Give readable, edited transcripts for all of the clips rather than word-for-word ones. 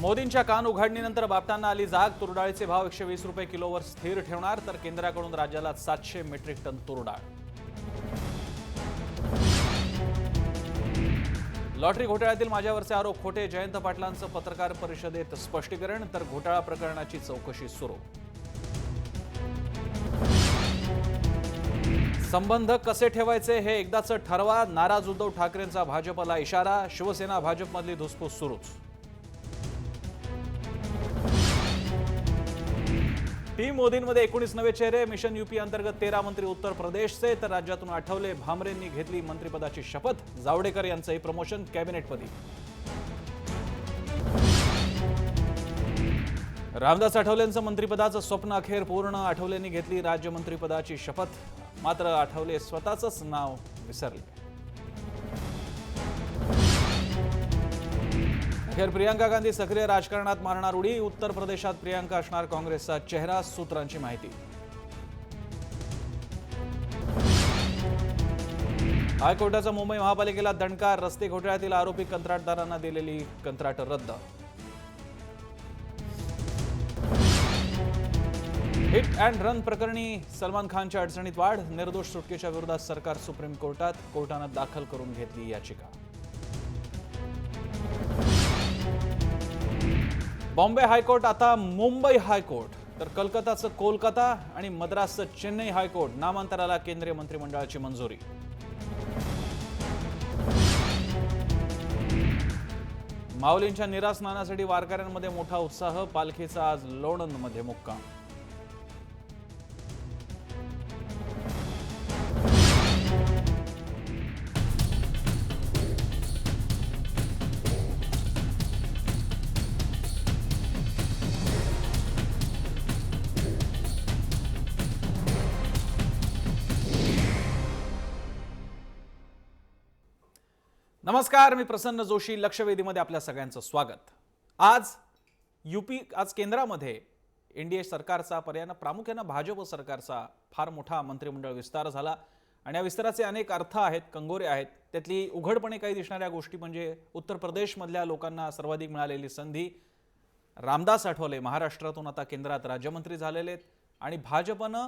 मोदींच्या कान उघडणीनंतर बापटांना आली जाग. तुरडाळीचे भाव 120 रुपये किलोवर स्थिर ठेवणार, तर केंद्राकडून राज्याला 700 मेट्रिक टन तुरडाळ. लॉटरी घोटाळ्यातील माझ्यावरचे आरोप खोटे. जयंत पाटलांचं पत्रकार परिषदेत स्पष्टीकरण, तर घोटाळा प्रकरणाची चौकशी सुरू. संबंध कसे ठेवायचे हे एकदाच ठरवा. नाराज उद्धव ठाकरेंचा भाजपला इशारा. शिवसेना भाजपमधली धुसफूस सुरूच. टीम मोदींमध्ये 19 नवे चेहरे. मिशन यूपी अंतर्गत 13 मंत्री उत्तर प्रदेशचे, तर राज्यातून आठवले भामरेंनी घेतली मंत्रिपदाची शपथ. जावडेकर यांचंही प्रमोशन कॅबिनेटपदी. रामदास आठवलेंचं मंत्रिपदाचं स्वप्न अखेर पूर्ण. आठवलेंनी घेतली राज्यमंत्रीपदाची शपथ, मात्र आठवले स्वतःच नाव विसरले. अखेर प्रियंका गांधी सक्रिय राजकारणात मारणार उडी. उत्तर प्रदेशात प्रियंका असणार काँग्रेसचा चेहरा, सूत्रांची माहिती. हायकोर्टाचा मुंबई महापालिकेला दणका. रस्ते घोटाळ्यातील आरोपी कंत्राटदारांना दिलेली कंत्राट रद्द. हिट अँड रन प्रकरणी सलमान खानच्या अडचणीत वाढ. निर्दोष सुटकेच्या विरोधात सरकार सुप्रीम कोर्टात. कोर्टानं दाखल करून घेतली याचिका. बॉम्बे हायकोर्ट आता मुंबई हायकोर्ट, तर कलकत्ताचं कोलकाता आणि मद्रासचं चेन्नई हायकोर्ट. नामांतराला केंद्रीय मंत्रिमंडळाची मंजुरी. माऊलींच्या निरासनासाठी वारकऱ्यांमध्ये मोठा उत्साह. पालखीचा आज लोणंदमध्ये मुक्काम. नमस्कार, मी प्रसन्न जोशी. लक्षवेधीमध्ये आपल्या सगळ्यांचं स्वागत. आज केंद्रामध्ये एनडीए सरकारचा, पर्यायानं प्रामुख्यानं भाजप सरकारचा फार मोठा मंत्रिमंडळ विस्तार झाला आणि या विस्ताराचे अनेक अर्थ आहेत, कंगोरे आहेत. त्यातली उघडपणे काही दिसणाऱ्या गोष्टी म्हणजे उत्तर प्रदेशमधल्या लोकांना सर्वाधिक मिळालेली संधी. रामदास आठवले महाराष्ट्रातून आता केंद्रात राज्यमंत्री झालेले आहेत आणि भाजपनं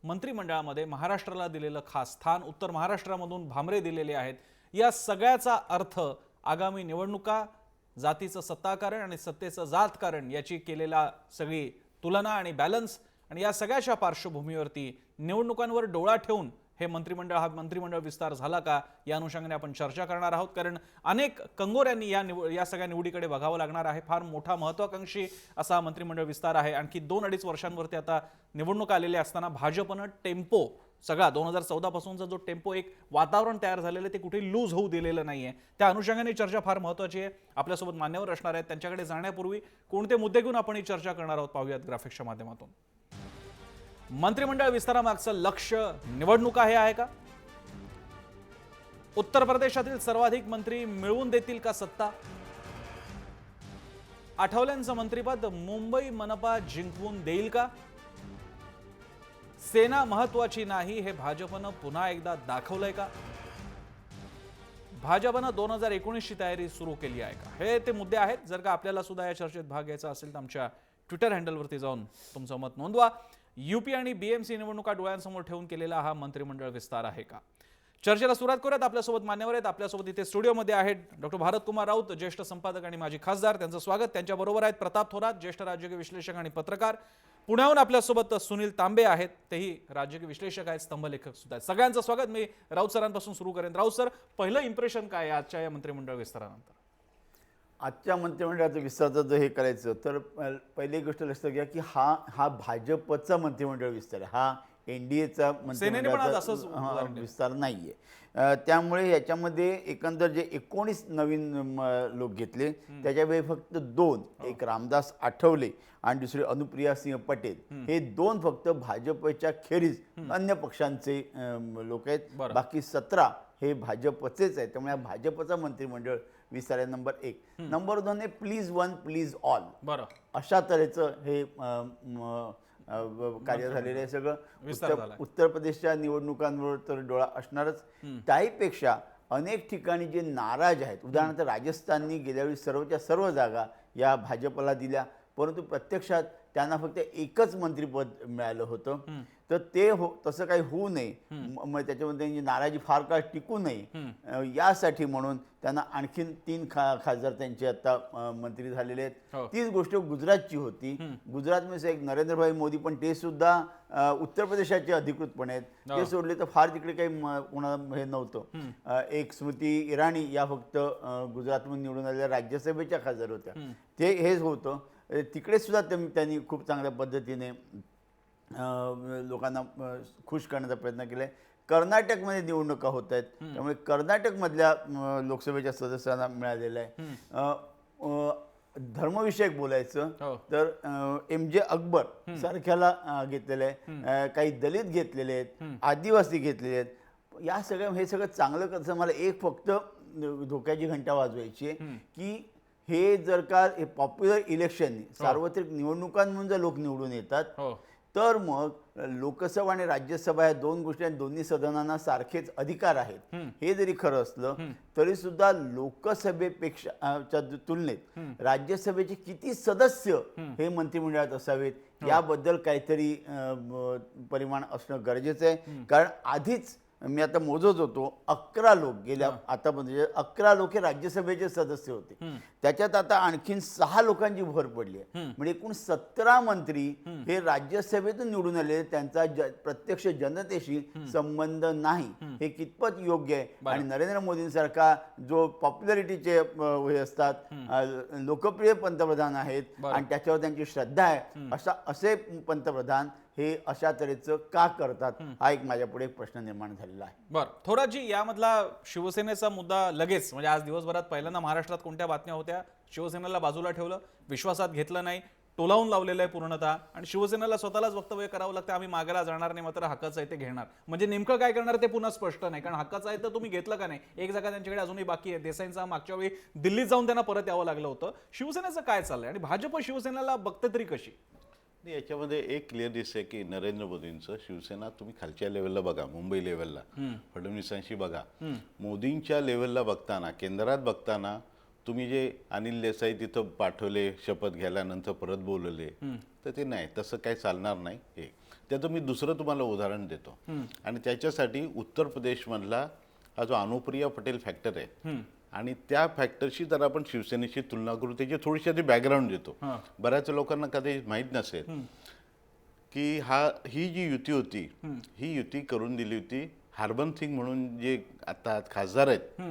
मंत्रिमंडळामध्ये महाराष्ट्राला दिलेलं खास स्थान. उत्तर महाराष्ट्रामधून भामरे दिलेले आहेत. या सगळ्याचा अर्थ आगामी निवडणुका, जातीचं सत्ताकारण आणि सत्तेचं जातकारण याची केलेला सगळी तुलना आणि बॅलन्स, आणि या सगळ्याच्या पार्श्वभूमीवरती निवडणुकांवर डोळा ठेवून हे मंत्रिमंडळ विस्तार झाला का, या अनुषंगाने आपण चर्चा करणार आहोत. कारण अनेक कंगोऱ्यांनी या सगळ्या निवडीकडे बघावं लागणार आहे. फार मोठा महत्वाकांक्षी असा मंत्रिमंडळ विस्तार आहे. आणखी 2-2.5 वर्षांवरती आता निवडणुका आलेल्या असताना भाजपनं टेम्पो सगळा 2014 पासूनचा जो टेम्पो एक वातावरण तयार झालेलं ते कुठे लूज होऊ दिलेलं नाहीये. त्या अनुषंगाने चर्चा फार महत्त्वाची आहे. आपल्यासोबत मान्यवर असणार आहेत. त्यांच्याकडे जाण्यापूर्वी कोणते मुद्दे घेऊन आपण ही चर्चा करणार आहोत पाहूयात ग्राफिक्सच्या माध्यमातून. मंत्रिमंडळ विस्तारामागचं लक्ष्य निवडणुका हे आहे का? उत्तर प्रदेशातील सर्वाधिक मंत्री मिळवून देतील का सत्ता? आठवल्यांचं मंत्रिपद मुंबई मनपा जिंकवून देईल का? सेना महत्वाची नाही हे भाजपनं पुन्हा एकदा दाखवलंय का? भाजपनं 2019 ची तयारी सुरू केली आहे का? हे ते मुद्दे आहेत. जर का आपल्याला सुद्धा या चर्चेत भाग घ्यायचा असेल तर आमच्या ट्विटर हँडलवरती जाऊन तुमचं मत नोंदवा. यूपी आणि बीएमसी निवडणुका डोळ्यांसमोर ठेवून केलेला हा मंत्रिमंडळ विस्तार आहे का? चर्चेला सुरुवात करूयात. आपल्यासोबत मान्यवर आहेत. आपल्यासोबत इथे स्टुडिओमध्ये आहेत डॉक्टर भारत कुमार राऊत, ज्येष्ठ संपादक आणि माजी खासदार. त्यांचं स्वागत. त्यांच्याबरोबर आहेत प्रताप थोरात, ज्येष्ठ राजकीय विश्लेषक आणि पत्रकार. पुण्याहून आपल्यासोबत सुनील तांबे आहेत, तेही राजकीय विश्लेषक आहेत, स्तंभलेखक सुद्धा आहेत. सगळ्यांचं स्वागत. मी राऊत सरांपासून सुरू करेन. राऊत सर, पहिलं इम्प्रेशन काय आहे आजच्या या मंत्रिमंडळ विस्तारानंतर? आजच्या मंत्रिमंडळाचं विस्ताराचं जर हे करायचं तर पहिली गोष्ट लक्षात घ्या की हा भाजपचा मंत्रिमंडळ विस्तार आहे. हा एनडीएचा मंत्रिमंडळाचा विस्तार नाहीये. त्यामुळे याच्यामध्ये एकंदर जे 19 नवीन लोक घेतले त्याच्यावेळी फक्त 2, एक रामदास आठवले आणि दुसरे अनुप्रिया सिंह पटेल, हे 2 फक्त भाजपच्या खेरीज अन्य पक्षांचे लोक आहेत. बाकी 17 हे भाजपचेच आहेत. त्यामुळे भाजपचा मंत्रिमंडळ विस्तार आहे नंबर 1. नंबर 2 आहे प्लीज वन प्लीज ऑल. बरं, अशा तऱ्हेचं हे कार्य झालेलं आहे. सगळं उत्तर प्रदेशच्या निवडणुकांवर तर डोळा असणारच. त्याहीपेक्षा अनेक ठिकाणी जे नाराज आहेत, उदाहरणार्थ राजस्थाननी गेल्या वेळी सर्वच्या सर्व जागा या भाजपला दिल्या, परंतु प्रत्यक्षात त्यांना फक्त एकच मंत्रिपद मिळालं होतं. तर ते तसं काही होऊ नये, मग त्याच्यामध्ये त्यांची नाराजी फार काळ टिकू नये यासाठी म्हणून त्यांना आणखीन 3 खासदार त्यांचे आता मंत्री झालेले आहेत. तीच गोष्ट गुजरातची होती. गुजरातमध्ये एक नरेंद्रभाई मोदी, पण ते सुद्धा उत्तर प्रदेशाचे अधिकृतपणे आहेत. ते सोडले तर फार तिकडे काही कोणाला हे नव्हतं. एक स्मृती इराणी या फक्त गुजरातमधून निवडून आलेल्या राज्यसभेच्या खासदार होत्या. ते हेच होतं. तिकडे सुद्धा त्यांनी खूप चांगल्या पद्धतीने लोकांना खुश करण्याचा प्रयत्न केला आहे. कर्नाटकमध्ये निवडणुका होत आहेत, त्यामुळे कर्नाटकमधल्या लोकसभेच्या सदस्यांना मिळालेलं आहे. धर्मविषयक बोलायचं तर MJ अकबर सारख्याला घेतलेलं आहे, काही दलित घेतलेले आहेत, आदिवासी घेतलेले आहेत. या हे सगळं चांगलं कसं, मला एक फक्त धोक्याची घंटा वाजवायची आहे की हे जर का हे पॉप्युलर इलेक्शन सार्वत्रिक निवडणुकांमधून जर लोक निवडून येतात तर मग लोकसभा आणि राज्यसभा या 2 गोष्टी आणि दोन्ही सदनांना सारखेच अधिकार आहेत. हे जरी खरं असलं तरी सुद्धा लोकसभेपेक्षा तुलनेत राज्यसभेचे किती सदस्य हे मंत्रिमंडळात असावेत याबद्दल काहीतरी परिमाण असणं गरजेचं आहे. कारण आधीच मी आता मोजत होतो 11 लोक गेल्या आता म्हणजे 11 लोक हे राज्यसभेचे सदस्य होते. त्याच्यात आता आणखीन 6 लोकांची भर पडली आहे. म्हणजे एकूण 17 मंत्री हे राज्यसभेतून निवडून आले, त्यांचा प्रत्यक्ष जनतेशी संबंध नाही. हे कितपत योग्य आहे? आणि नरेंद्र मोदींसारखा जो पॉप्युलरिटीचे हे असतात, लोकप्रिय पंतप्रधान आहेत आणि त्याच्यावर त्यांची श्रद्धा आहे, असे पंतप्रधान हे अशा तऱ्हेचं का करतात, हा एक माझ्यापुढे प्रश्न निर्माण झालेला आहे. बरं, थोरातजी, यामधला शिवसेनेचा मुद्दा लगेच म्हणजे आज दिवसभरात पहिल्यांदा महाराष्ट्रात कोणत्या बातम्या होत्या? शिवसेनेला बाजूला ठेवलं, विश्वासात घेतलं नाही, टोलावून लावलेलं आहे पूर्णतः, आणि शिवसेनेला स्वतःलाच वक्तव्य करावं लागतं, आम्ही मागायला जाणार नाही, मात्र हक्काचं आहे ते घेणार. म्हणजे नेमकं काय करणार ते पुन्हा स्पष्ट नाही, कारण हक्काचं आहे तर तुम्ही घेतलं का नाही? एक जागा त्यांच्याकडे अजूनही बाकी आहे. देसाईंचा मागच्या वेळी दिल्लीत जाऊन त्यांना परत यावं लागलं होतं. शिवसेनेचं काय चाललंय आणि भाजप शिवसेनेला बघते तरी कशी? याच्यामध्ये एक क्लिअर दिसतंय की नरेंद्र मोदींचं शिवसेना तुम्ही खालच्या लेवलला बघा, मुंबई लेवलला फडणवीसांशी बघा, मोदींच्या लेवलला बघताना, केंद्रात बघताना तुम्ही जे अनिल देसाई तिथं पाठवले शपथ घ्यायल्यानंतर परत बोलवले, तर ते नाही, तसं काही चालणार नाही. एक त्याचं मी दुसरं तुम्हाला उदाहरण देतो, आणि त्याच्यासाठी उत्तर प्रदेशमधला हा जो अनुप्रिया पटेल फॅक्टर आहे आणि त्या फॅक्टरशी जर आपण शिवसेनेची तुलना करू, त्याची थोडीशी आधी बॅकग्राऊंड देतो. बऱ्याच लोकांना कधी माहीत नसेल की ही जी युती होती, ही युती करून दिली होती हरबंस सिंग म्हणून जे आता खासदार आहेत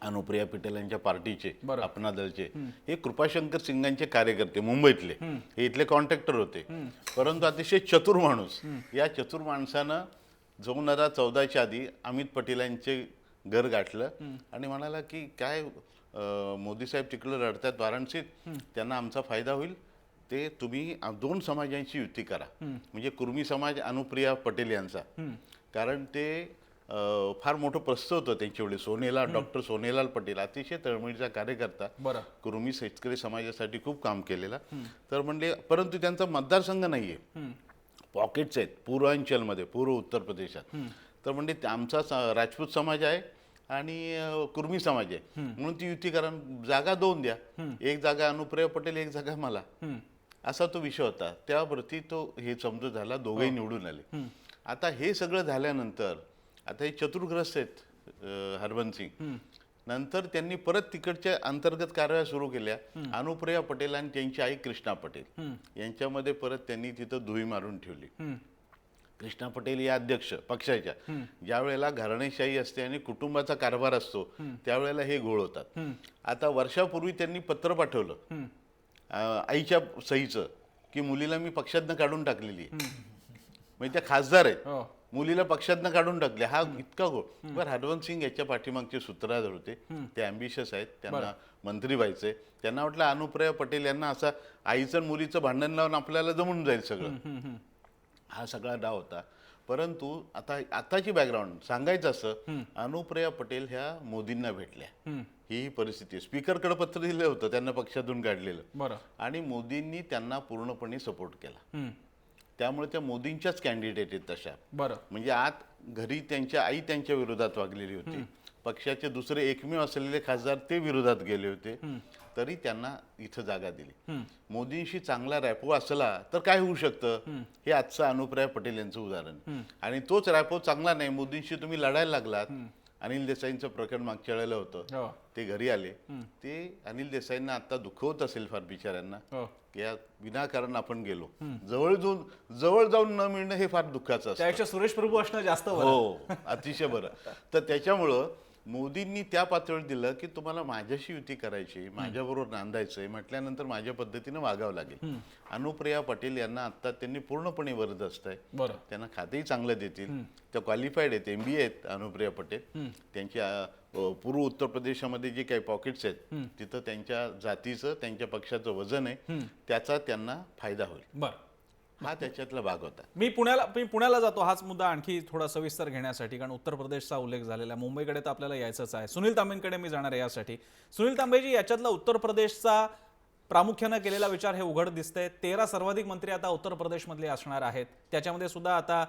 अनुप्रिया पटेल यांच्या पार्टीचे, अपना दलचे, हे कृपाशंकर सिंगांचे कार्यकर्ते मुंबईतले, हे इथले कॉन्ट्रॅक्टर होते, परंतु अतिशय चतुर माणूस. या चतुर माणसानं 2014च्या आधी अमित पटेल यांचे घर गाठलं आणि म्हणाला की काय मोदी साहेब तिकडे लढतात वाराणसीत, त्यांना आमचा फायदा होईल, ते तुम्ही 2 समाजांची युती करा, म्हणजे कुर्मी समाज अनुप्रिया पटेल यांचा, कारण ते फार मोठं प्रस्ताव होतं त्यांच्या वेळी. डॉक्टर सोनेलाल पटेल अतिशय तळमळीचा कार्यकर्ता, कुर्मी शेतकरी समाजासाठी खूप काम केलेला. तर म्हणले, परंतु त्यांचा मतदारसंघ नाहीये, पॉकेट्स आहेत पूर्वांचलमध्ये, पूर्व उत्तर प्रदेशात. तर म्हणजे आमचा राजपूत समाज आहे आणि कुर्मी समाज आहे, म्हणून ती युती करा, जागा 2 द्या, एक जागा अनुप्रिया पटेल, एक जागा मला, असा तो विषय होता. त्यावरती तो हे समजूत झाला, दोघेही निवडून आले. आता हे सगळं झाल्यानंतर आता हे चतुर्ग्रस्त आहेत हरबंस सिंग, नंतर त्यांनी परत तिकडच्या अंतर्गत कारवाया सुरू केल्या. अनुप्रिया पटेल आणि त्यांची आई कृष्णा पटेल यांच्यामध्ये परत त्यांनी तिथं धुई मारून ठेवली. कृष्णा पटेल या अध्यक्ष पक्षाच्या, ज्या वेळेला घराणेशाही असते आणि कुटुंबाचा कारभार असतो त्यावेळेला हे घोळ होतात. आता वर्षापूर्वी त्यांनी पत्र पाठवलं आईच्या सहीचं की मुलीला मी पक्षातनं काढून टाकलेली आहे, म्हणजे त्या खासदार आहेत, मुलीला पक्षातनं काढून टाकले. हा इतका घोळ. बरं, हरबंस सिंग याच्या पाठीमागचे सूत्रधार होते, ते ॲम्बिशियस आहेत, त्यांना मंत्री व्हायचंय. त्यांना वाटलं अनुप्रिया पटेल यांना असा आईचं मुलीचं भांडण लावून आपल्याला जमून जाईल सगळं, हा सगळा डाव होता. परंतु आताची बॅकग्राऊंड सांगायचं असं, अनुप्रिया पटेल ह्या मोदींना भेटल्या, ही परिस्थिती. स्पीकरकडे पत्र दिलं होतं त्यांना पक्षातून काढलेलं, आणि मोदींनी त्यांना पूर्णपणे सपोर्ट केला. त्यामुळे त्या मोदींच्याच कॅन्डिडेट आहेत तशा. म्हणजे आत घरी त्यांच्या आई त्यांच्या विरोधात वागलेली होती, पक्षाचे दुसरे एकमेव असलेले खासदार ते विरोधात गेले होते, तरी त्यांना इथं जागा दिली. मोदींशी चांगला रॅपो असला तर काय होऊ शकतं, हे आजचं अनुप्रिया पटेल यांचं उदाहरण. आणि तोच रॅपो चांगला नाही, मोदींशी तुम्ही लढायला लागलात. अनिल देसाईंचं प्रकरण मागच्या वेळेला होतं, ते घरी आले. ते अनिल देसाईंना आता दुखवत असेल फार बिचाऱ्यांना, या विनाकारण आपण गेलो. जवळ जाऊन न मिळणं हे फार दुःखाचं असतं. त्यापेक्षा सुरेश प्रभू असणं जास्त बरं. हो, अतिशय बरं. तर त्याच्यामुळं मोदींनी त्या पातळीवर दिलं की तुम्हाला माझ्याशी युती करायची, माझ्याबरोबर नांदायचंय म्हटल्यानंतर माझ्या पद्धतीनं वागावं लागेल. अनुप्रिया पटेल यांना आता त्यांनी पूर्णपणे वरदस्त आहे. बरं. त्यांना खातेही चांगलं देतील. त्या क्वालिफाईड आहेत, MBA आहेत अनुप्रिया पटेल. त्यांच्या पूर्व उत्तर प्रदेशामध्ये जे काही पॉकेट्स आहेत तिथं त्यांच्या जातीचं, त्यांच्या पक्षाचं वजन आहे, त्याचा त्यांना फायदा होईल. बरं. हा त्याच्यातला भाग होता. मी पुण्याला जातो हाच मुद्दा आणखी थोडा सविस्तर घेण्यासाठी, कारण उत्तर प्रदेशचा उल्लेख झालेला, मुंबईकडे तर आपल्याला यायचंच आहे. सुनील तांबेंकडे मी जाणार आहे यासाठी. सुनील तांबेजी, याच्यातला उत्तर प्रदेशचा प्रामुख्यानं केलेला विचार हे उघड दिसतंय. 13 सर्वाधिक मंत्री आता उत्तर प्रदेशमधले असणार आहेत. त्याच्यामध्ये सुद्धा आता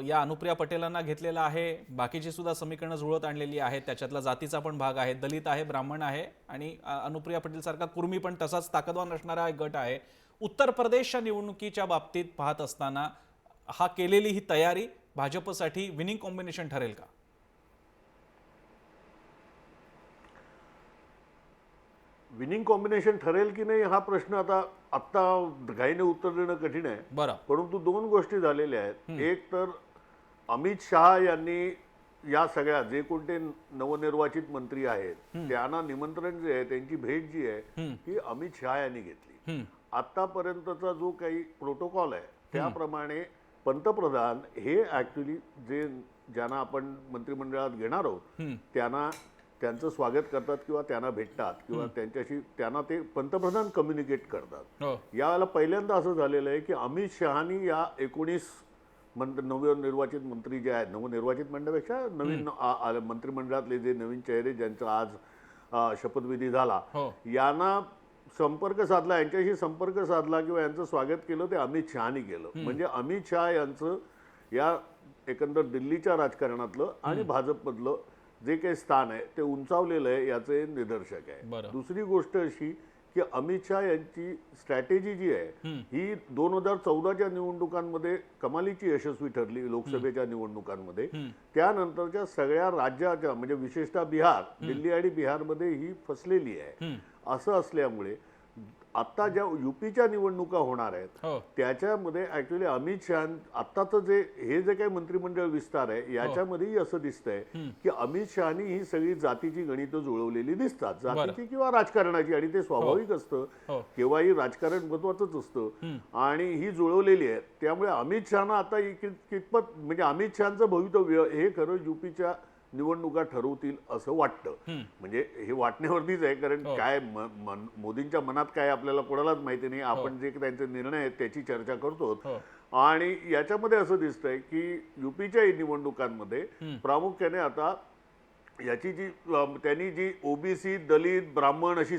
या अनुप्रिया पटेलांना घेतलेला आहे. बाकीची सुद्धा समीकरणं जुळत आणलेली आहेत. त्याच्यातला जातीचा पण भाग आहे, दलित आहे, ब्राह्मण आहे, आणि अनुप्रिया पटेल सारखा कुर्मी पण तसाच ताकदवान असणारा एक गट आहे. उत्तर प्रदेशच्या निवडणुकीच्या बाबतीत पाहत असताना हा केलेली ही तयारी भाजपसाठी विनिंग कॉम्बिनेशन ठरेल का? विनिंग कॉम्बिनेशन ठरेल की नाही हा प्रश्न आत्ता घाईने उत्तर देणं कठीण आहे. बरं. परंतु दोन गोष्टी झालेल्या आहेत. एक तर अमित शहा यांनी या सगळ्या जे कोणते नवनिर्वाचित मंत्री आहेत त्यांना निमंत्रण जे आहे, त्यांची भेट जी आहे ही अमित शहा यांनी घेतली. आतापर्यंतचा जो काही प्रोटोकॉल आहे त्याप्रमाणे पंतप्रधान हे ऍक्च्युली ज्यांना आपण मंत्रिमंडळात घेणार आहोत त्यांचं स्वागत करतात किंवा त्यांना भेटतात किंवा त्यांना ते पंतप्रधान कम्युनिकेट करतात. यावेळेला पहिल्यांदा असं झालेलं आहे की अमित शहानी या 19 नवनिर्वाचित मंत्री जे आहेत, नवनिर्वाचित म्हणण्यापेक्षा नवीन मंत्रिमंडळातले जे नवीन चेहरे ज्यांचा आज शपथविधी झाला, यांना संपर्क साधला, यांच्याशी संपर्क साधला किंवा यांचं स्वागत केलं ते अमित शहानी केलं. म्हणजे अमित शहा यांचं या एकंदर दिल्लीच्या राजकारणातलं आणि भाजपमधलं जे काही स्थान आहे ते उंचावलेलं आहे याचे निदर्शक आहे. दुसरी गोष्ट अशी की अमित शहा यांची स्ट्रॅटेजी जी आहे ही 2014च्या निवडणुकांमध्ये कमालीची यशस्वी ठरली, लोकसभेच्या निवडणुकांमध्ये. त्यानंतरच्या सगळ्या राज्याच्या म्हणजे विशेषतः बिहार, दिल्ली आणि बिहारमध्ये ही फसलेली आहे. असं असल्यामुळे आता ज्या युपीच्या निवडणुका होणार आहेत त्याच्यामध्ये ऍक्च्युली अमित शहा आत्ताचं जे काही मंत्रिमंडळ विस्तार आहे याच्यामध्येही असं दिसतंय की अमित शहानी ही सगळी जातीची गणितं जुळवलेली दिसतात, जातीची किंवा राजकारणाची, आणि ते स्वाभाविक असतं, केव्हाही राजकारण महत्वाचंच असतं, आणि ही जुळवलेली आहे. त्यामुळे अमित शहाना आता कितपत म्हणजे अमित शहाचं भवितव्य हे खरं युपीच्या निवडणुका ठरवतील असं वाटतं. म्हणजे हे वाटण्यावरतीच आहे, कारण काय मोदींच्या मनात काय आपल्याला कोणालाच माहिती नाही. आपण जे त्यांचे निर्णय आहेत त्याची चर्चा करतो, आणि याच्यामध्ये असं दिसतंय की युपीच्या निवडणुकांमध्ये प्रामुख्याने आता याची त्यांनी जी ओबीसी, दलित, ब्राह्मण अशी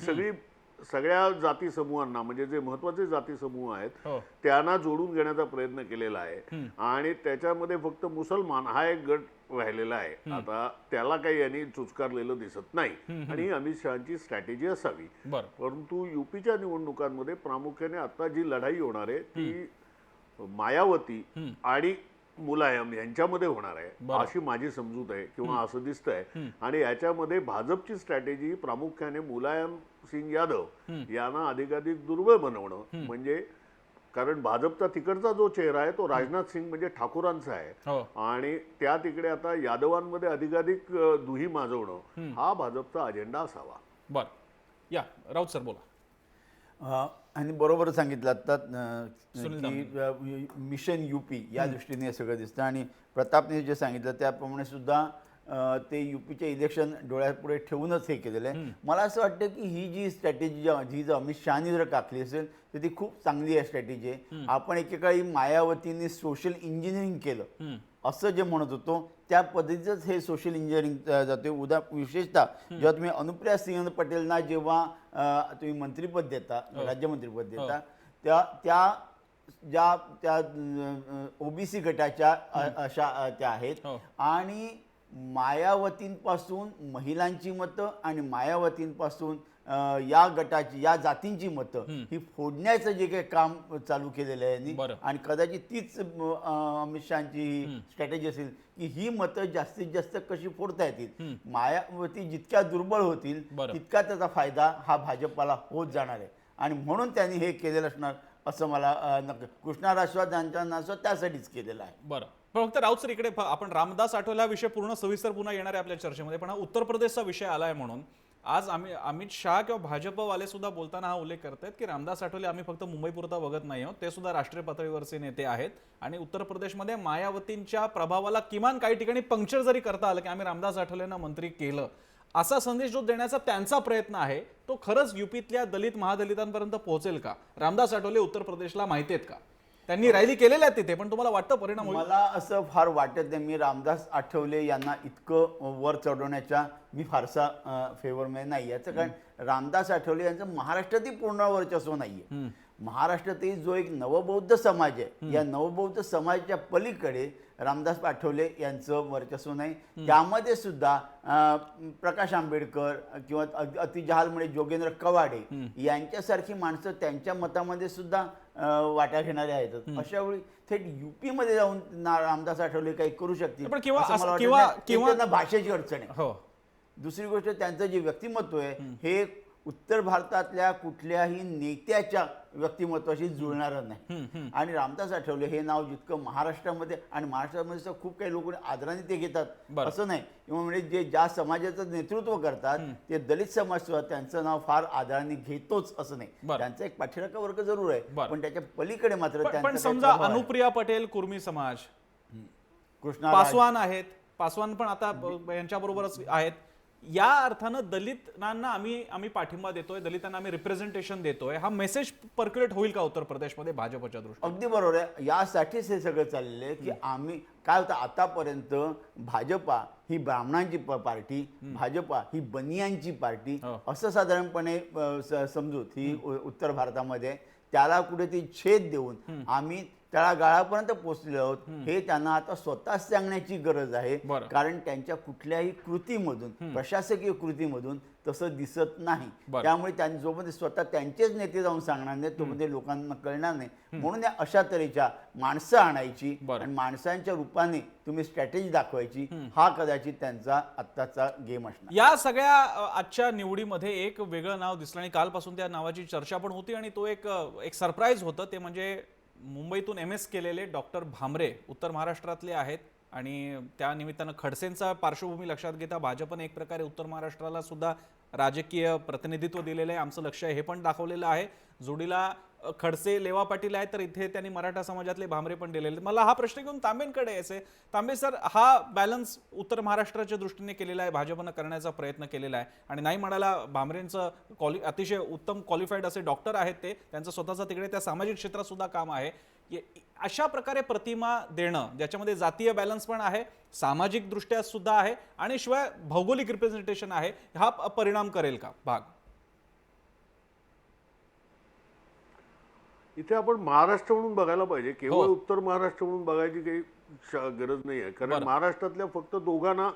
सगळ्या जाती समूहांना, म्हणजे जे महत्वाचे जाती समूह आहेत त्यांना जोडून घेण्याचा प्रयत्न केलेला आहे. आणि त्याच्यामध्ये फक्त मुसलमान हा एक गट राहिलेला आहे. आता त्याला काही यांनी चुचकारलेलं दिसत नाही, आणि ही अमित शहाची स्ट्रॅटेजी असावी. परंतु युपीच्या निवडणुकांमध्ये प्रामुख्याने आता जी लढाई होणार आहे ती मायावती आणि मुलायम यांच्यामध्ये होणार आहे अशी माझी समजूत आहे किंवा असं दिसतंय. आणि याच्यामध्ये भाजपची स्ट्रॅटेजी प्रामुख्याने मुलायम सिंग यादव यांना अधिकाधिक दुर्बळ बनवणं, म्हणजे कारण भाजपचा तिकडचा जो चेहरा आहे तो राजनाथ सिंग म्हणजे ठाकूरांचा आहे, आणि त्या तिकडे आता यादवांमध्ये अधिकाधिक दुही माजवणं हा भाजपचा अजेंडा असावा. बरं, या राऊत सर बोला. आणि बरोबर सांगितलं आता की मिशन युपी या दृष्टीने सगळं दिसतं, आणि प्रतापने जे सांगितलं त्याप्रमाणे सुद्धा ते युपीचे इलेक्शन डोळ्यापुढे ठेवूनच हे केलेलं आहे. मला असं वाटतं की ही जी स्ट्रॅटेजी जी जर अमित शहानी जर टाकली असेल तर ती खूप चांगली आहे स्ट्रॅटेजी आहे. आपण एकेकाळी मायावतीने सोशल इंजिनिअरिंग केलं असं जे म्हणत होतो त्या पद्धतीचंच हे सोशल इंजिनिअरिंग जाते. विशेषतः जेव्हा तुम्ही अनुप्रिया सिंह पटेलना जेव्हा तुम्ही मंत्रिपद देता, राज्यमंत्रीपद देता, त्या ओबीसी गटाच्या अशा त्या आहेत, आणि मायावतींपासून महिलांची मतं आणि मायावतींपासून या गटाची या जातींची मतं ही फोडण्याचं जे काही काम चालू केलेलं आहे यांनी, बरं. आणि कदाचित तीच अमित शहाची स्ट्रॅटेजी असेल की ही मतं जास्तीत जास्त कशी फोडता येतील. मायावती जितक्या दुर्बळ होतील बरं. तितका त्याचा फायदा हा भाजपला होत जाणार आहे, आणि म्हणून त्यांनी हे केलेलं असणार असं मला कृष्णा राजवाद यांच्या त्यासाठीच केलेलं आहे. बरं, पण फक्त राऊत सर इकडे आपण रामदास आठवले हा विषय पूर्ण सविस्तर पुन्हा येणार आहे आपल्या चर्चेमध्ये, पण हा उत्तर प्रदेशचा विषय आलाय म्हणून आज अमित शहा किंवा भाजपवाले सुद्धा बोलताना हा उल्लेख करतायत की रामदास आठवले आम्ही फक्त मुंबईपुरता बघत नाही आहोत, ते सुद्धा राष्ट्रीय पातळीवरचे नेते आहेत आणि उत्तर प्रदेशमध्ये मायावतींच्या प्रभावाला किमान काही ठिकाणी पंक्चर जरी करता आलं की आम्ही रामदास आठवलेंना मंत्री केलं, असा संदेश जो देण्याचा त्यांचा प्रयत्न आहे तो खरंच युपीतल्या दलित महादलितांपर्यंत पोहोचेल का? रामदास आठवले उत्तर प्रदेशला माहिती आहेत का? त्यांनी रॅली केलेल्या आहेत तिथे, पण तुम्हाला वाटतं परिणाम होईल? मला असं फार वाटत नाही. मी रामदास आठवले यांना इतकं वर चढवण्याच्या मी फारसा फेवरमध्ये नाही. याचं कारण रामदास आठवले यांचं महाराष्ट्रातही पूर्ण वर्चस्व नाहीये. महाराष्ट्रातही जो एक नवबौद्ध समाज आहे, या नवबौद्ध समाजाच्या पलीकडे रामदास आठवले यांचं वर्चस्व नाही. त्यामध्ये सुद्धा प्रकाश आंबेडकर किंवा अतिजहालमुळे जोगेंद्र कवाडे यांच्यासारखी माणसं त्यांच्या मतामध्ये सुद्धा वाटा घेणारे आहेत. अशा वेळी थेट युपी मध्ये जाऊन रामदास आठवले काही करू शकतील, पण किंवा असं मला वाटत किंवा नाही. किंवा त्यांना भाषेची अडचण आहे. हो, दुसरी गोष्ट त्यांचं जे व्यक्तिमत्व आहे हे उत्तर भारतातल्या कुठल्याही नेत्याच्या व्यक्तिमत्वाशी जुळणारं नाही. आणि रामदास आठवले हे नाव जितकं महाराष्ट्रामध्ये आणि महाराष्ट्रामध्ये खूप काही लोक आदराने ते घेतात असं नाही, किंवा म्हणजे जे ज्या समाजाचं नेतृत्व करतात ते दलित समाज सुद्धा त्यांचं नाव फार आदराने घेतोच असं नाही. त्यांचा एक पाठीराखा वर्ग जरूर आहे, पण त्याच्या पलीकडे मात्र पण समजा अनुप्रिया पटेल कुर्मी समाज, कृष्णा पासवान आहेत, पासवान पण आता यांच्याबरोबरच आहेत, या अर्थानं दलितांना आम्ही पाठिंबा देतोय, दलितांना आम्ही रिप्रेझेंटेशन देतोय, हा मेसेज पर्क्युलेट होईल का उत्तर प्रदेशमध्ये भाजपच्या दृष्टीने? अगदी बरोबर आहे. यासाठीच हे सगळं चाललेलं आहे की आम्ही काय होतं आतापर्यंत भाजपा ही ब्राह्मणांची पार्टी, भाजपा ही बनियांची पार्टी असं साधारणपणे समजूत ही उत्तर भारतामध्ये, त्याला कुठेतरी छेद देऊन आम्ही तळागाळापर्यंत पोहोचलेलो आहोत हे त्यांना आता स्वतःच सांगण्याची गरज आहे. कारण त्यांच्या कुठल्याही कृतीमधून, प्रशासकीय कृतीमधून तसं दिसत नाही. त्यामुळे त्यांनी जोपर्यंत स्वतः त्यांचेच नेते जाऊन सांगणार नाही तोपर्यंत लोकांना कळणार नाही. म्हणून या अशा तऱ्हेच्या माणसं आणायची आणि माणसांच्या रूपाने तुम्ही स्ट्रॅटेजी दाखवायची, हा कदाचित त्यांचा आत्ताचा गेम असणार. या सगळ्या आजच्या निवडीमध्ये एक वेगळं नाव दिसलं आणि कालपासून त्या नावाची चर्चा पण होती आणि तो एक सरप्राईज होतं. ते म्हणजे मुंबईतून MS केलेले डॉक्टर भामरे उत्तर महाराष्ट्रातले आहेत आणि त्या निमित्तानं खडसेंचा पार्श्वभूमी लक्षात घेता भाजपने एक प्रकारे उत्तर महाराष्ट्राला सुद्धा राजकीय प्रतिनिधित्व दिलेलं आहे, आमचं लक्ष आहे हे पण दाखवलेलं आहे. जोडीला खडसे लेवा पाटील आहेत तर इथे त्यांनी मराठा समाजातले भामरे पण दिलेले. मला हा प्रश्न घेऊन तांबेंकडे यायचे. तांबे सर, हा बॅलन्स उत्तर महाराष्ट्राच्या दृष्टीने केलेला आहे, भाजपनं करण्याचा प्रयत्न केलेला आहे आणि नाही म्हणाला भामरेंचं अतिशय उत्तम क्वालिफाईड असे डॉक्टर आहेत ते, त्यांचं स्वतःचं तिकडे त्या सामाजिक क्षेत्रात सुद्धा काम आहे. अशा प्रकारे प्रतिमा देणं ज्याच्यामध्ये जातीय बॅलन्स पण आहे, सामाजिक दृष्ट्या सुद्धा आहे आणि शिवाय भौगोलिक रिप्रेझेंटेशन आहे, हा परिणाम करेल का भाग? इथे आपण महाराष्ट्र म्हणून बघायला पाहिजे, केवळ उत्तर महाराष्ट्र म्हणून बघायची काही गरज नाही आहे. कारण महाराष्ट्रातल्या फक्त दोघांना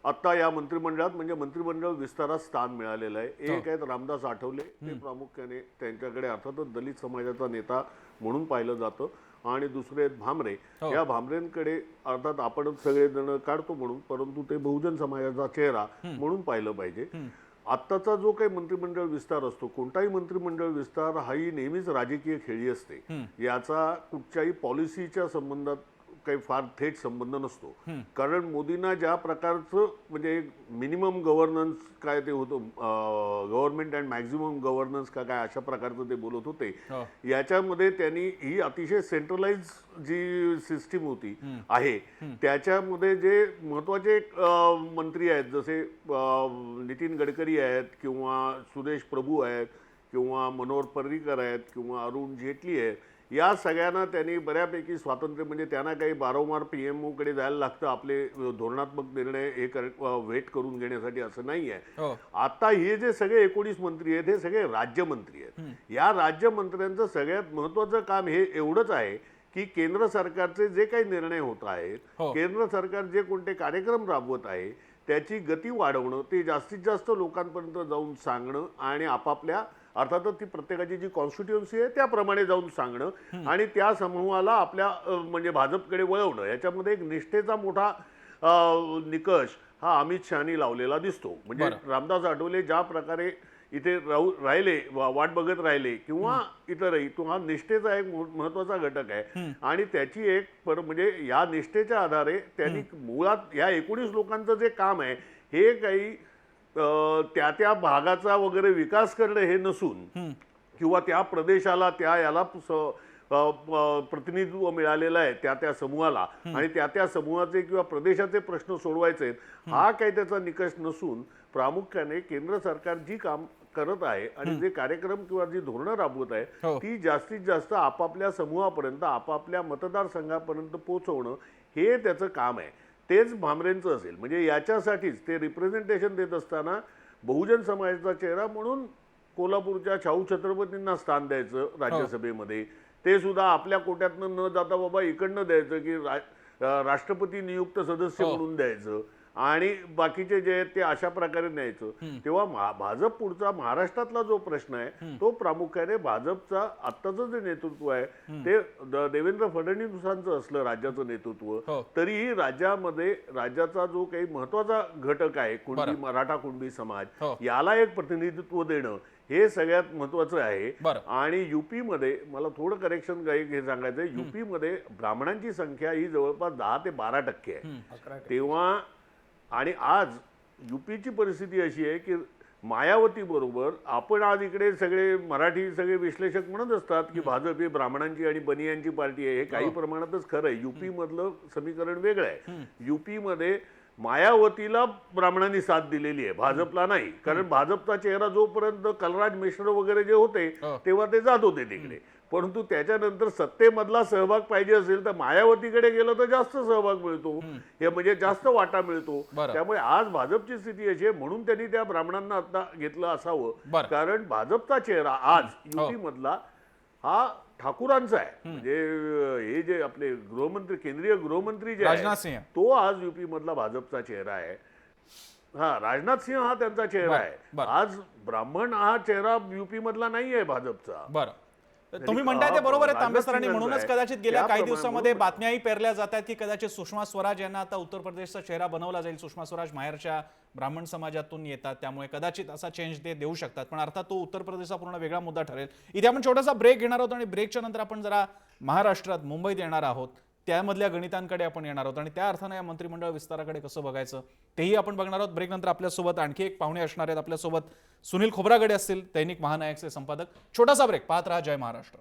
आता या मंत्रिमंडळात म्हणजे मंत्रिमंडळ विस्तारात स्थान मिळालेलं आहे. एक आहेत रामदास आठवले, ते प्रामुख्याने त्यांच्याकडे अर्थातच दलित समाजाचा नेता म्हणून पाहिलं जातं, आणि दुसरे आहेत भामरे. या भामरेंकडे अर्थात आपण सगळेजण काढतो म्हणून, परंतु ते बहुजन समाजाचा चेहरा म्हणून पाहिलं पाहिजे. आत्ताचा जो काही मंत्रिमंडळ विस्तार असतो, कोणताही मंत्रिमंडळ विस्तार हाही नेहमीच राजकीय खेळी असते. याचा कुठच्याही पॉलिसीच्या संबंधात काही फार थेट संबंध नसतो. कारण मोदींना ज्या प्रकारचं म्हणजे मिनिमम गव्हर्नन्स काय ते होतं, गव्हर्नमेंट अँड मॅक्झिमम गव्हर्नन्स का काय अशा प्रकारचं ते बोलत होते, याच्यामध्ये त्यांनी ही अतिशय सेंट्रलाइज जी सिस्टीम होती आहे त्याच्यामध्ये जे महत्वाचे मंत्री आहेत जसे नितीन गडकरी आहेत किंवा सुरेश प्रभू आहेत किंवा मनोहर पर्रीकर आहेत किंवा अरुण जेटली आहेत, या सगळ्यांना त्यांनी बऱ्यापैकी स्वातंत्र्य, म्हणजे त्यांना काही वारंवार PMO कडे जायला लागतं आपले धोरणात्मक निर्णय हे वेट करून घेण्यासाठी, असं नाही आहे. आता हे जे सगळे 19 मंत्री आहेत हे सगळे राज्यमंत्री आहेत. या राज्यमंत्र्यांचं सगळ्यात महत्वाचं काम हे एवढंच आहे की केंद्र सरकारचे जे काही निर्णय होत आहेत, हो. केंद्र सरकार जे कोणते कार्यक्रम राबवत आहे त्याची गती वाढवणं, ते जास्तीत जास्त लोकांपर्यंत जाऊन सांगणं आणि आपापल्या अर्थातच ती प्रत्येकाची जी कॉन्स्टिट्युएन्सी आहे त्याप्रमाणे जाऊन सांगणं आणि त्या समूहाला आपल्या म्हणजे भाजपकडे वळवणं, याच्यामध्ये एक निष्ठेचा मोठा निकष हा अमित शहानी लावलेला दिसतो. म्हणजे रामदास आठवले ज्या प्रकारे इथे राहिले, वाट बघत राहिले किंवा इतरही, तो हा निष्ठेचा एक महत्वाचा घटक आहे आणि त्याची एक म्हणजे या निष्ठेच्या आधारे त्यांनी मुळात या 19 लोकांचं जे काम आहे हे काही त्या त्या भागाचा वगैरे विकास करणं हे नसून किंवा त्या प्रदेशाला त्या याला प्रतिनिधित्व मिळालेलं आहे त्या त्या समूहाला आणि त्या त्या समूहाचे किंवा प्रदेशाचे प्रश्न सोडवायचे आहेत, हा काही त्याचा निकष नसून प्रामुख्याने केंद्र सरकार जी काम करत आहे आणि जे कार्यक्रम किंवा जी धोरणं राबवत आहे ती जास्तीत जास्त आपापल्या समूहापर्यंत, आपापल्या मतदारसंघापर्यंत पोहोचवणं हे त्याचं काम आहे. तेच भामरेंचं असेल. म्हणजे याच्यासाठीच ते रिप्रेझेंटेशन देत असताना बहुजन समाजाचा चेहरा म्हणून कोल्हापूरच्या शाहू छत्रपतींना स्थान द्यायचं राज्यसभेमध्ये, ते सुद्धा आपल्या कोट्यातनं न जाता बाबा इकडनं द्यायचं की राष्ट्रपती नियुक्त सदस्य म्हणून द्यायचं आणि बाकीचे जे आहेत ते अशा प्रकारे न्यायचं. तेव्हा भाजप पुढचा महाराष्ट्रातला जो प्रश्न आहे तो प्रामुख्याने भाजपचा आत्ताचं जे नेतृत्व आहे ते देवेंद्र फडणवीसांचं असलं राज्याचं नेतृत्व, तरीही राज्यामध्ये राज्याचा जो काही महत्वाचा घटक आहे कुणबी, मराठा कुणबी समाज, याला एक प्रतिनिधित्व देणं हे सगळ्यात महत्वाचं आहे. आणि युपी मध्ये मला थोडं करेक्शन हे सांगायचं आहे, युपी मध्ये ब्राह्मणांची संख्या ही जवळपास 10 ते 12% आहे. तेव्हा आणि आज युपीची परिस्थिती अशी आहे की मायावती बरोबर आपण आज इकडे सगळे मराठी सगळे विश्लेषक म्हणत असतात की भाजप ही ब्राह्मणांची आणि बनियांची पार्टी आहे. हे काही प्रमाणातच खरं आहे. युपी मधलं समीकरण वेगळं आहे. युपी मध्ये मायावतीला ब्राह्मणांनी साथ दिलेली आहे, भाजपला नाही. कारण भाजपचा चेहरा जोपर्यंत कलराज मिश्र वगैरे जे होते तेव्हा ते जात होते तिकडे, परंतु त्याच्यानंतर सत्तेमधला सहभाग पाहिजे असेल तर मायावतीकडे गेलं तर जास्त सहभाग मिळतो, हे म्हणजे जास्त वाटा मिळतो. त्यामुळे आज भाजपची स्थिती अशी आहे, म्हणून त्यांनी त्या ब्राह्मणांना आता घेतलं असावं. कारण भाजपचा चेहरा आज युपी मधला हा ठाकूरांचा आहे. म्हणजे हे जे आपले गृहमंत्री, केंद्रीय गृहमंत्री जे आहे तो आज युपी मधला भाजपचा चेहरा आहे. राजनाथ सिंह हा त्यांचा चेहरा आहे. आज ब्राह्मण हा चेहरा युपी मधला नाही आहे भाजपचा. बरं, तुम्ही म्हणताय ते बरोबर आहे तांबे सरांनी. म्हणूनच कदाचित गेल्या काही दिवसामध्ये बातम्याही पेरल्या जातात की कदाचित सुषमा स्वराज यांना आता उत्तर प्रदेशचा चेहरा बनवला जाईल. सुषमा स्वराज माहेरच्या ब्राह्मण समाजातून येतात, त्यामुळे कदाचित असा चेंज ते देऊ शकतात. पण अर्थात तो उत्तर प्रदेशचा पूर्ण वेगळा मुद्दा ठरेल. इथे आपण छोटासा ब्रेक घेणार आहोत आणि ब्रेकच्या नंतर आपण जरा महाराष्ट्रात, मुंबईत येणार आहोत, त्यामधल्या गणितांकडे आपण येणार आहोत आणि त्या अर्थानं या मंत्रिमंडळ विस्ताराकडे कसं बघायचं तेही आपण बघणार आहोत. ब्रेक नंतर आपल्यासोबत आणखी एक पाहुणे असणार आहेत. आपल्यासोबत सुनील खोब्रागडे असतील, दैनिक महानायकचे संपादक. छोटासा ब्रेक, पाहत रहा जय महाराष्ट्र.